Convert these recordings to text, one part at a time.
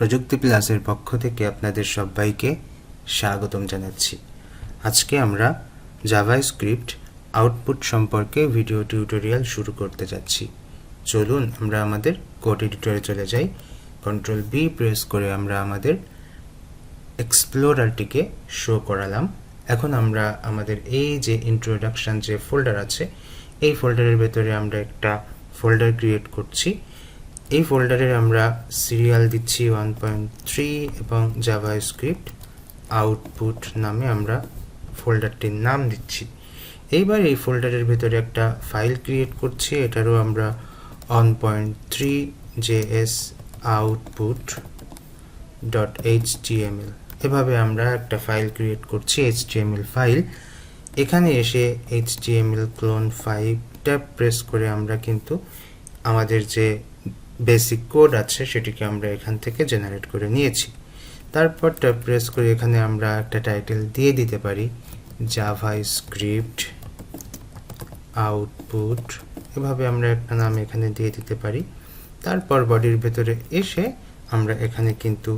প্রযুক্তি প্লাসের পক্ষ থেকে আপনাদের সবাইকে স্বাগতম জানাচ্ছি। আজকে আমরা জাভাস্ক্রিপ্ট আউটপুট সম্পর্কে ভিডিও টিউটোরিয়াল শুরু করতে যাচ্ছি। চলুন আমরা আমাদের কোড এডিটরে চলে যাই। কন্ট্রোল বি প্রেস করে আমরা আমাদের এক্সপ্লোরারটিকে শো করালাম। এখন আমরা আমাদের এই যে ইন্ট্রোডাকশন যে ফোল্ডার আছে, এই ফোল্ডারের ভেতরে আমরা একটা ফোল্ডার ক্রিয়েট করছি। এই ফোল্ডারে আমরা সিরিয়াল দিচ্ছি 1.3 এবং জাভাস্ক্রিপ্ট আউটপুট নামে আমরা ফোল্ডারটির নাম দিচ্ছি। এইবার এই ফোল্ডারের ভেতরে একটা ফাইল ক্রিয়েট করছি, এটারও আমরা 1.3 js output.html এভাবে আমরা একটা ফাইল ক্রিয়েট করছি, HTML ফাইল। এখানে এসে HTML ক্লোন 5টা প্রেস করে আমরা কিন্তু আমাদের যে বেসিক কোড আছে সেটিকে আমরা এখান থেকে জেনারেট করে নিয়েছি। তারপর ট্যাব প্রেস করে এখানে আমরা একটা টাইটেল দিয়ে দিতে পারি জাভাস্ক্রিপ্ট আউটপুট, এভাবে আমরা একটা নাম এখানে দিয়ে দিতে পারি। তারপর বডির ভেতরে এসে আমরা এখানে কিন্তু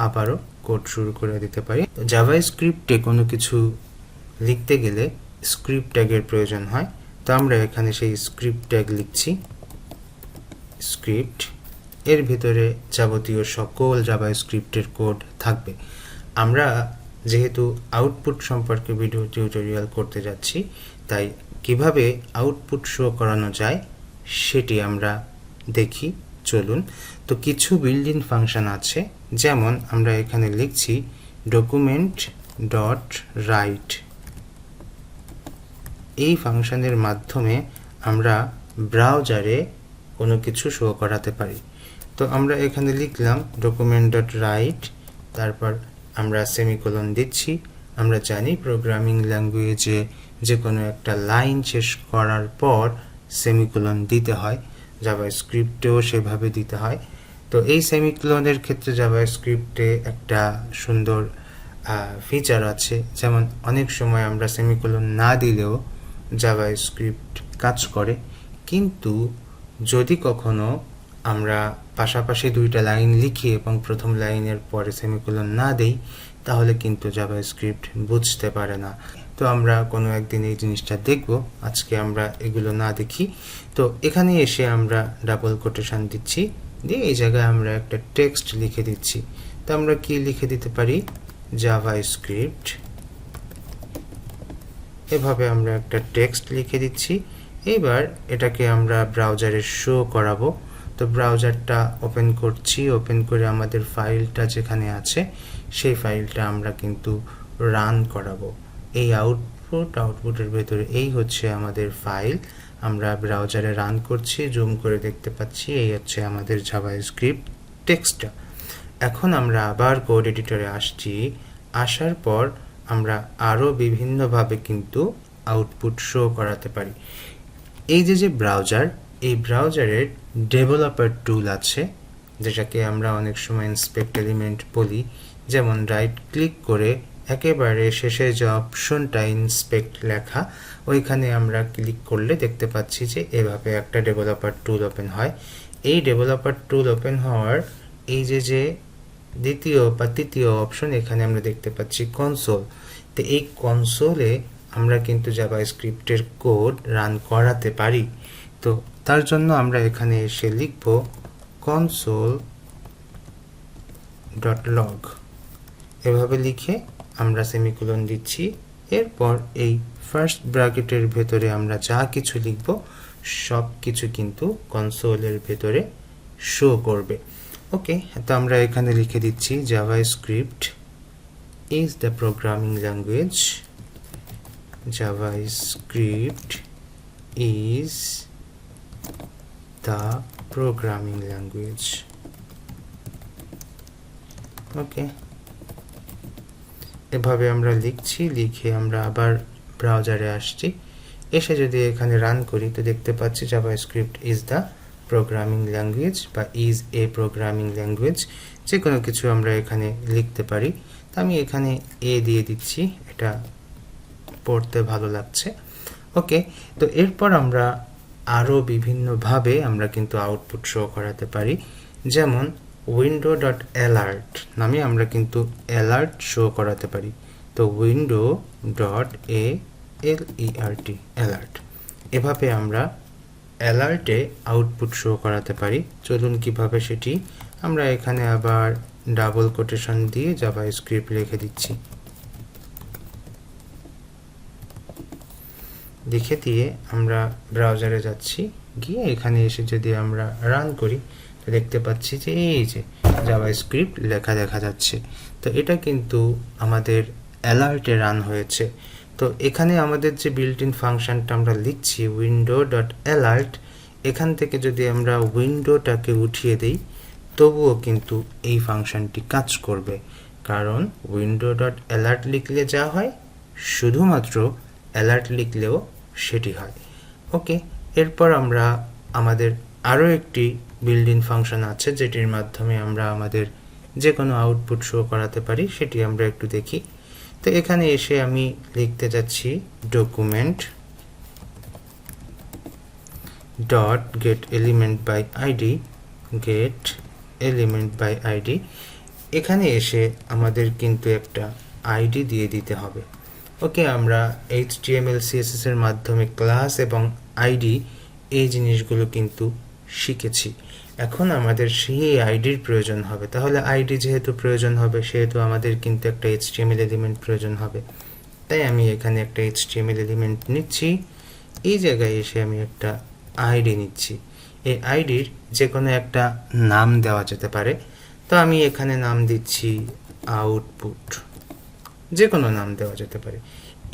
আবারও কোড শুরু করে দিতে পারি। জাভাস্ক্রিপ্টে কোনো কিছু লিখতে গেলে স্ক্রিপ্ট ট্যাগের প্রয়োজন হয়, তো আমরা এখানে সেই স্ক্রিপ্ট ট্যাগ লিখছি। স্ক্রিপ্ট এর ভিতরে যাবতীয় সকল জাভাস্ক্রিপ্টের কোড থাকবে। আমরা যেহেতু আউটপুট সম্পর্কে ভিডিও টিউটোরিয়াল করতে যাচ্ছি, তাই কিভাবে আউটপুট শো করানো যায় সেটি আমরা দেখি। চলুন। তো কিছু বিল্ট ইন ফাংশন আছে, যেমন আমরা এখানে লিখছি document.write। এই ফাংশনের মাধ্যমে আমরা ব্রাউজারে কোনো কিছু শো করাতে পারি। তো আমরা এখানে লিখলাম document.write, তারপর আমরা সেমিকোলন দিচ্ছি। আমরা জানি প্রোগ্রামিং ল্যাঙ্গুয়েজে যে কোনো একটা লাইন শেষ করার পর সেমিকোলন দিতে হয়, জাভাস্ক্রিপ্টেও সেভাবে দিতে হয়। তো এই সেমিকোলনের ক্ষেত্রে জাভাস্ক্রিপ্টে একটা সুন্দর ফিচার আছে, যেমন অনেক সময় আমরা সেমিকোলন না দিলেও জাভাস্ক্রিপ্ট কাজ করে। কিন্তু যদি কখনো আমরা পাশাপাশি দুইটা লাইন লিখি এবং প্রথম লাইনের পরে সেমিকোলন না দেই, তাহলে কিন্তু জাভাস্ক্রিপ্ট বুঝতে পারে না। তো আমরা কোনো একদিন এই জিনিসটা দেখব, আজকে আমরা এগুলো না দেখি। তো এখানে এসে আমরা ডাবল কোটেশন দিচ্ছি, দিয়ে এই জায়গায় আমরা একটা টেক্সট লিখে দিচ্ছি। তো আমরা কি লিখে দিতে পারি, জাভাস্ক্রিপ্ট, এভাবে আমরা একটা টেক্সট লিখে দিচ্ছি। এবার এটাকে আমরা ব্রাউজারে শো করাবো। তো ব্রাউজারটা ওপেন করছি, ওপেন করে আমাদের ফাইলটা যেখানে আছে সেই ফাইলটা আমরা কিন্তু রান করাবো। এই আউটপুটের ভেতরে এই হচ্ছে আমাদের ফাইল, আমরা ব্রাউজারে রান করছি, জুম করে দেখতে পাচ্ছি এই হচ্ছে আমাদের জাভাস্ক্রিপ্ট টেক্সটটা। এখন আমরা আবার কোড এডিটরে আসছি, আসার পর আমরা আরও বিভিন্নভাবে কিন্তু আউটপুট শো করাতে পারি। এই যে ব্রাউজার, এই ব্রাউজারের ডেভেলপার টুল আছে, যেটাকে আমরা অনেক সময় ইন্সপেক্ট এলিমেন্ট বলি। যেমন রাইট ক্লিক করে একেবারে শেষে যে অপশনটা ইন্সপেক্ট লেখা, ওইখানে আমরা ক্লিক করলে দেখতে পাচ্ছি যে এভাবে একটা ডেভেলপার টুল ওপেন হয়। এই ডেভেলপার টুল ওপেন হওয়ার এই যে দ্বিতীয় বা তৃতীয় অপশন, এখানে আমরা দেখতে পাচ্ছি কনসোল। তো এই কনসোলে আমরা কিন্তু জাভাস্ক্রিপ্টের কোড রান করাতে পারি। তো তার জন্য আমরা এখানে এসে লিখব console.log, এভাবে লিখে আমরা সেমিকোলন দিচ্ছি। এরপর এই ফার্স্ট ব্র্যাকেটের ভেতরে আমরা যা কিছু লিখব সব কিছু কিন্তু কনসোলের ভেতরে শো করবে। ওকে, তো আমরা এখানে লিখে দিচ্ছি JavaScript is the programming language, JavaScript is the programming language। ওকে, এভাবে আমরা লিখছি, লিখে আমরা আবার ব্রাউজারে আসছি। এসে যদি এখানে রান করি তো দেখতে পাচ্ছি JavaScript is the programming language বা is a programming language, যে কোনো কিছু আমরা এখানে লিখতে পারি। তো আমি এখানে এ দিয়ে দিচ্ছি, এটা পড়তে ভালো লাগছে। ওকে, তো এরপর আমরা আরও বিভিন্নভাবে আমরা কিন্তু আউটপুট শো করাতে পারি। যেমন উইন্ডো ডট অ্যালার্ট নামে আমরা কিন্তু অ্যালার্ট শো করাতে পারি। তো উইন্ডো ডট ALERT অ্যালার্ট, এভাবে আমরা অ্যালার্টে আউটপুট শো করাতে পারি। চলুন কিভাবে সেটি আমরা এখানে আবার ডাবল কোটেশন দিয়ে জাভাস্ক্রিপ্ট লিখে দিচ্ছি। লিখে দিয়ে আমরা ব্রাউজারে যাচ্ছি, গিয়ে এখানে এসে যদি আমরা রান করি তো দেখতে পাচ্ছি যে এই যে জাভাস্ক্রিপ্ট লেখা দেখা যাচ্ছে। তো এটা কিন্তু আমাদের অ্যালার্টে রান হয়েছে। তো এখানে আমাদের যে বিল্ট ইন ফাংশনটা আমরা লিখছি উইন্ডো ডট অ্যালার্ট, এখান থেকে যদি আমরা উইন্ডোটাকে উঠিয়ে দিই তবুও কিন্তু এই ফাংশনটি কাজ করবে, কারণ উইন্ডো ডট অ্যালার্ট লিখলে যা হয় শুধুমাত্র অ্যালার্ট লিখলেও সেটি হয়। ওকে, এরপর আমরা আমাদের আরও একটি বিল্ট ইন ফাংশন আছে যেটির মাধ্যমে আমরা আমাদের যে কোনো আউটপুট শো করাতে পারি, সেটি আমরা একটু দেখি। তো এখানে এসে আমি লিখতে যাচ্ছি document dot get element by ID, get element by ID. এখানে এসে আমাদের কিন্তু একটা আইডি দিয়ে দিতে হবে। ওকে, আমরা HTML CSS এর মাধ্যমে ক্লাস এবং আইডি এই জিনিসগুলো কিন্তু শিখেছি। এখন আমাদের সেই আইডির প্রয়োজন হবে। তাহলে আইডি যেহেতু প্রয়োজন হবে সেহেতু আমাদের কিন্তু একটা HTML এলিমেন্ট প্রয়োজন হবে। তাই আমি এখানে একটা HTML এলিমেন্ট নিচ্ছি, এই জায়গায় এসে আমি একটা আইডি নিচ্ছি। এই আইডির যে কোনো একটা নাম দেওয়া যেতে পারে। তো আমি এখানে নাম দিচ্ছি আউটপুট, যে কোনো নাম দেওয়া যেতে পারে।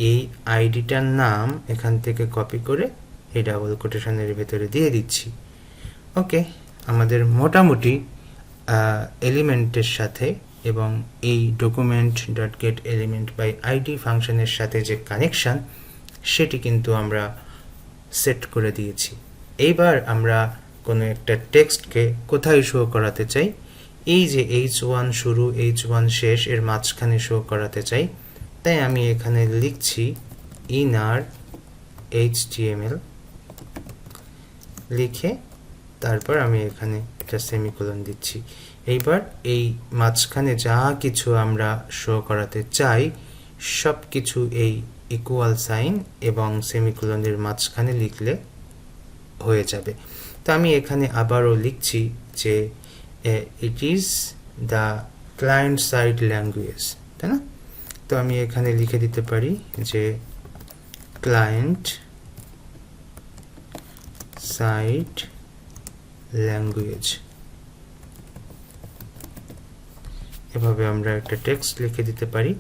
এই আইডিটার নাম এখান থেকে কপি করে এই ডাবল কোটেশনের ভেতরে দিয়ে দিচ্ছি। ওকে, আমাদের মোটামুটি এলিমেন্টের সাথে এবং এই document dot get element by ID ফাংশনের সাথে যে কানেকশান সেটি কিন্তু আমরা সেট করে দিয়েছি। এইবার আমরা কোনো একটা টেক্সটকে কোথায় শো করাতে চাই, এই যে H1 শুরু H1 শেষ এর মাঝখানে শো করাতে চাই। তাই আমি এখানে লিখছি ইনার HTML, লিখে তারপর আমি এখানে একটা সেমিকোলন দিচ্ছি। এইবার এই মাঝখানে যা কিছু আমরা শো করাতে চাই সব কিছু এই ইকুয়াল সাইন এবং সেমিকোলনের মাঝখানে লিখলে হয়ে যাবে। তো আমি এখানে আবারও লিখছি যে it is the client side language, তাই না? তো আমি এখানে লিখে দিতে পারি যে ক্লায়েন্ট সাইড ল্যাঙ্গুয়েজ। এভাবে আমরা একটা টেক্সট লিখে দিতে পারি।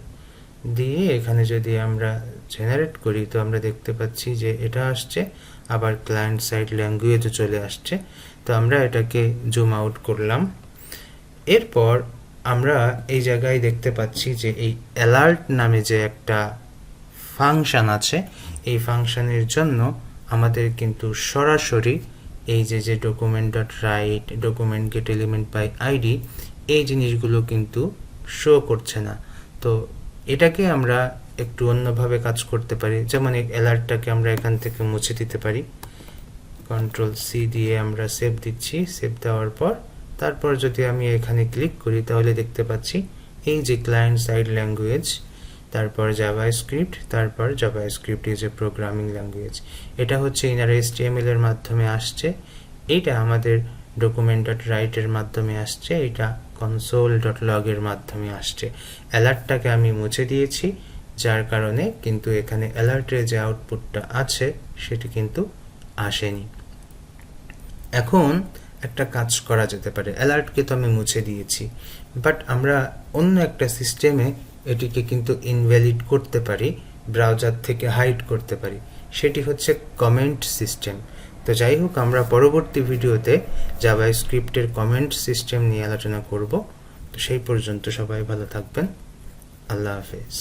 দিয়ে এখানে যদি আমরা জেনারেট করি তো আমরা দেখতে পাচ্ছি যে এটা আসছে, আবার ক্লায়েন্ট সাইড ল্যাঙ্গুয়েজও চলে আসছে। তো আমরা এটাকে জুম আউট করলাম। এরপর আমরা এই জায়গায় দেখতে পাচ্ছি যে এই অ্যালার্ট নামে যে একটা ফাংশন আছে, এই ফাংশনের জন্য আমাদের কিন্তু সরাসরি এই যে document dot right, document get element by ID, এই জিনিসগুলো কিন্তু শো করছে না। তো এটাকে আমরা একটু অন্যভাবে কাজ করতে পারি। যেমন এই অ্যালার্টটাকে আমরা এখান থেকে মুছে দিতে পারি। Ctrl+C দিয়ে আমরা সেভ দিচ্ছি। সেভ দেওয়ার পর তারপর যদি আমি এখানে ক্লিক করি তাহলে দেখতে পাচ্ছি এই যে ক্লায়েন্ট সাইড ল্যাঙ্গুয়েজ, তারপর জাভাস্ক্রিপ্ট, তারপর JavaScript is a programming language. এটা হচ্ছে ইনার HTML এর মাধ্যমে আসছে, এইটা আমাদের ডকুমেন্ট ডট রাইটের মাধ্যমে আসছে, এটা console.log এর মাধ্যমে আসছে। অ্যালার্টটাকে আমি মুছে দিয়েছি, যার কারণে কিন্তু এখানে অ্যালার্টের যে আউটপুটটা আছে সেটি কিন্তু আসেনি। এখন একটা কাজ করা যেতে পারে, অ্যালার্টকে তো আমি মুছে দিয়েছি, বাট আমরা অন্য একটা সিস্টেমে এটিকে কিন্তু ইনভ্যালিড করতে পারি, ব্রাউজার থেকে হাইড করতে পারি। সেটি হচ্ছে কমেন্ট সিস্টেম। তো যাই হোক, আমরা পরবর্তী ভিডিওতে জাভাস্ক্রিপ্টের কমেন্ট সিস্টেম নিয়ে আলোচনা করব। তো সেই পর্যন্ত সবাই ভালো থাকবেন। আল্লাহ হাফেজ।